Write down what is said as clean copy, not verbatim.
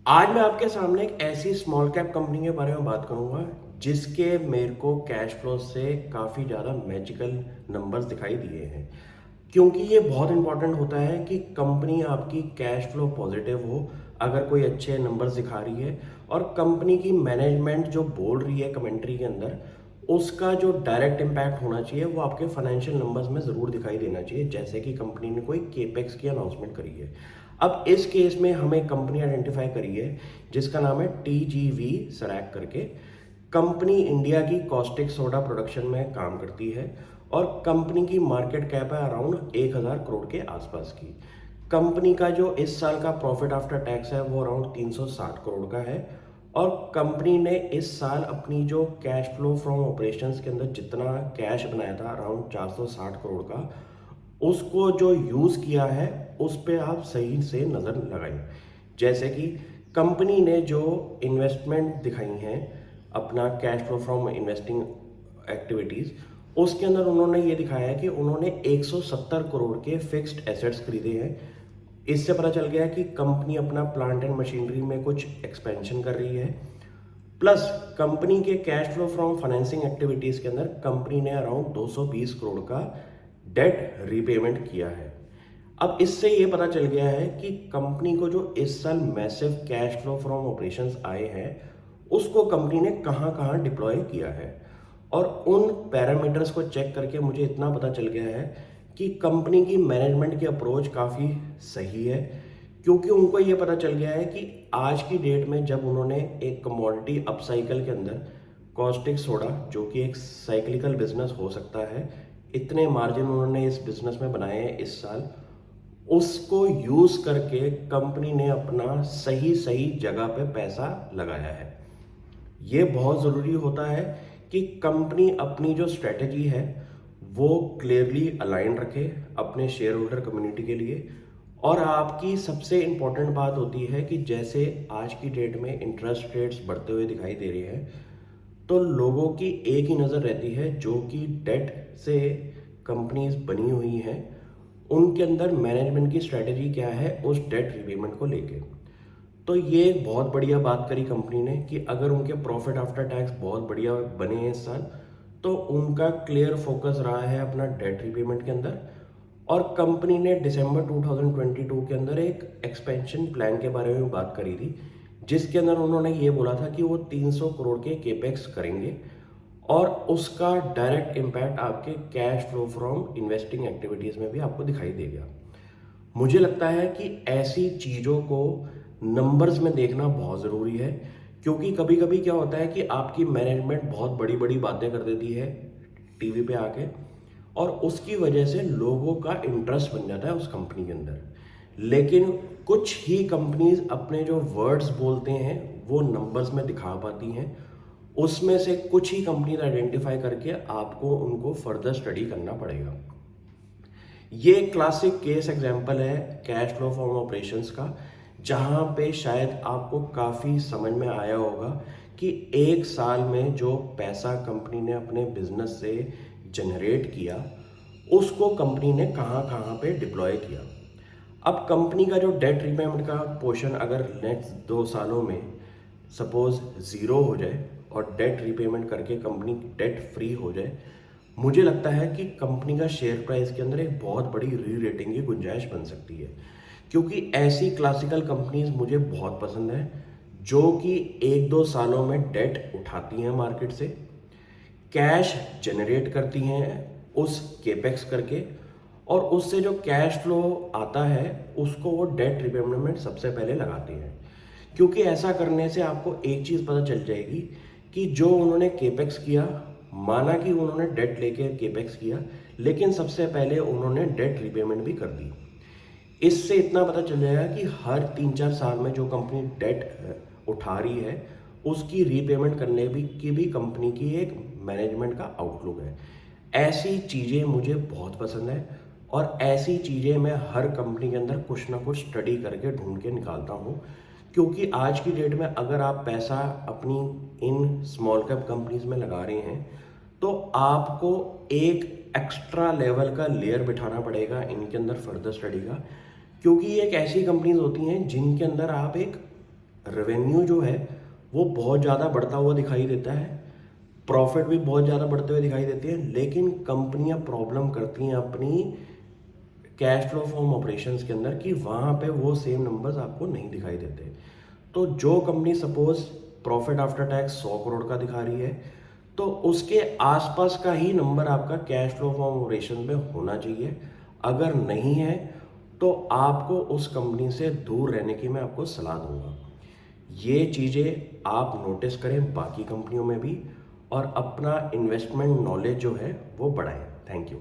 आज मैं आपके सामने एक ऐसी स्मॉल कैप कंपनी के बारे में बात करूंगा जिसके मेरे को कैश फ्लो से काफ़ी ज़्यादा मैजिकल नंबर्स दिखाई दिए हैं। क्योंकि ये बहुत इंपॉर्टेंट होता है कि कंपनी आपकी कैश फ्लो पॉजिटिव हो अगर कोई अच्छे नंबर्स दिखा रही है, और कंपनी की मैनेजमेंट जो बोल रही है कमेंट्री के अंदर, उसका जो डायरेक्ट इम्पैक्ट होना चाहिए वो आपके फाइनेंशियल नंबर्स में ज़रूर दिखाई देना चाहिए, जैसे कि कंपनी ने कोई केपेक्स की अनाउंसमेंट करी है। अब इस केस में हमें कंपनी आइडेंटिफाई करी है जिसका नाम है TGV सरैक करके। कंपनी इंडिया की कॉस्टिक सोडा प्रोडक्शन में काम करती है और कंपनी की मार्केट कैप है अराउंड 1000 करोड़ के आसपास की। कंपनी का जो इस साल का प्रॉफिट आफ्टर टैक्स है वो अराउंड 360 करोड़ का है। और कंपनी ने इस साल अपनी जो कैश फ्लो फ्रॉम ऑपरेशंस के अंदर जितना कैश बनाया था अराउंड 460 करोड़ का, उसको जो यूज़ किया है उस पे आप सही से नज़र लगाएं। जैसे कि कंपनी ने जो इन्वेस्टमेंट दिखाई हैं, अपना cash flow from investing activities, उसके अंदर उन्होंने ये दिखाया है कि उन्होंने 170 करोड़ के फिक्स्ड एसेट्स खरीदे हैं। इससे पता चल गया कि कंपनी अपना प्लांट एंड मशीनरी में कुछ एक्सपेंशन कर रही है। प्लस कंपनी के cash flow from financing activities के अंदर कंपनी ने अराउंड 220 करोड़ का डेट रीपेमेंट किया है। अब इससे ये पता चल गया है कि कंपनी को जो इस साल massive cash flow from operations आए हैं उसको कंपनी ने कहाँ कहाँ डिप्लॉय किया है। और उन पैरामीटर्स को चेक करके मुझे इतना पता चल गया है कि कंपनी की मैनेजमेंट की अप्रोच काफ़ी सही है। क्योंकि उनको ये पता चल गया है कि आज की डेट में जब उन्होंने एक कमोडिटी अपसाइकल के अंदर कॉस्टिक सोडा, जो कि एक साइक्लिकल बिजनेस हो सकता है, इतने मार्जिन उन्होंने इस बिजनेस में बनाए हैं इस साल, उसको यूज करके कंपनी ने अपना सही सही जगह पे पैसा लगाया है। ये बहुत ज़रूरी होता है कि कंपनी अपनी जो स्ट्रेटजी है वो क्लियरली अलाइन रखे अपने शेयर होल्डर कम्युनिटी के लिए। और आपकी सबसे इम्पोर्टेंट बात होती है कि जैसे आज की डेट में इंटरेस्ट रेट्स बढ़ते हुए दिखाई दे रही हैं, तो लोगों की एक ही नज़र रहती है जो कि डेट से कंपनीज बनी हुई हैं, उनके अंदर मैनेजमेंट की स्ट्रेटजी क्या है उस डेट रिपेमेंट को लेके। तो ये एक बहुत बढ़िया बात करी कंपनी ने कि अगर उनके प्रॉफिट आफ्टर टैक्स बहुत बढ़िया बने हैं इस साल, तो उनका क्लियर फोकस रहा है अपना डेट रिपेमेंट के अंदर। और कंपनी ने दिसंबर 2022 के अंदर एक एक्सपेंशन प्लान के बारे में बात करी थी, जिसके अंदर उन्होंने ये बोला था कि वो 300 करोड़ के केपेक्स करेंगे और उसका डायरेक्ट इम्पैक्ट आपके cash flow from investing activities में भी आपको दिखाई देगा। मुझे लगता है कि ऐसी चीज़ों को नंबर्स में देखना बहुत ज़रूरी है। क्योंकि कभी कभी क्या होता है कि आपकी मैनेजमेंट बहुत बड़ी बड़ी बातें कर देती है टीवी पे आके, और उसकी वजह से लोगों का इंटरेस्ट बन जाता है उस कंपनी के अंदर। लेकिन कुछ ही कंपनीज अपने जो वर्ड्स बोलते हैं वो नंबर्स में दिखा पाती हैं। उसमें से कुछ ही कंपनीज आइडेंटिफाई करके आपको उनको फर्दर स्टडी करना पड़ेगा। ये क्लासिक केस एग्जांपल है कैश फ्लो फ्रॉम ऑपरेशंस का, जहां पे शायद आपको काफ़ी समझ में आया होगा कि एक साल में जो पैसा कंपनी ने अपने बिजनेस से जनरेट किया उसको कंपनी ने कहां कहां पे डिप्लॉय किया। अब कंपनी का जो डेट रीपेमेंट का पोर्शन अगर नेक्स्ट 2 सालों में सपोज ज़ीरो हो जाए और डेट रीपेमेंट करके कंपनी डेट फ्री हो जाए, मुझे लगता है कि कंपनी का शेयर प्राइस के अंदर एक बहुत बड़ी री रेटिंग की गुंजाइश बन सकती है। क्योंकि ऐसी क्लासिकल कंपनीज मुझे बहुत पसंद है जो कि 1-2 सालों में डेट उठाती हैं मार्केट से, कैश जनरेट करती हैं उस केपेक्स करके, और उससे जो कैश फ्लो आता है उसको वो डेट रिपेमेंट में सबसे पहले लगाते हैं। क्योंकि ऐसा करने से आपको एक चीज़ पता चल जाएगी कि जो उन्होंने केपेक्स किया, माना कि उन्होंने डेट लेके केपेक्स किया, लेकिन सबसे पहले उन्होंने डेट रिपेमेंट भी कर दी। इससे इतना पता चल जाएगा कि हर 3-4 साल में जो कंपनी डेट उठा रही है उसकी रीपेमेंट करने भी कंपनी की एक मैनेजमेंट का आउटलुक है। ऐसी चीज़ें मुझे बहुत पसंद है, और ऐसी चीज़ें मैं हर कंपनी के अंदर कुछ ना कुछ स्टडी करके ढूंढ के निकालता हूँ। क्योंकि आज की डेट में अगर आप पैसा अपनी इन स्मॉल कैप कंपनीज में लगा रहे हैं, तो आपको एक एक्स्ट्रा लेवल का लेयर बिठाना पड़ेगा इनके अंदर फर्दर स्टडी का। क्योंकि ये एक ऐसी कंपनीज होती हैं जिनके अंदर आप एक रेवेन्यू जो है वो बहुत ज़्यादा बढ़ता हुआ दिखाई देता है, प्रॉफिट भी बहुत ज़्यादा बढ़ते हुए दिखाई देती है, लेकिन कंपनियां प्रॉब्लम करती हैं अपनी कैश फ्लो फ्रॉम ऑपरेशंस के अंदर कि वहाँ पे वो सेम नंबर्स आपको नहीं दिखाई देते। तो जो company suppose profit after tax 100 crore का दिखा रही है, तो उसके आसपास का ही नंबर आपका कैश फ्लो फ्रॉम ऑपरेशन में होना चाहिए। अगर नहीं है तो आपको उस कंपनी से दूर रहने की मैं आपको सलाह दूंगा। ये चीज़ें आप नोटिस करें बाकी कंपनियों में भी, और अपना इन्वेस्टमेंट नॉलेज जो है वो बढ़ाएं। Thank you.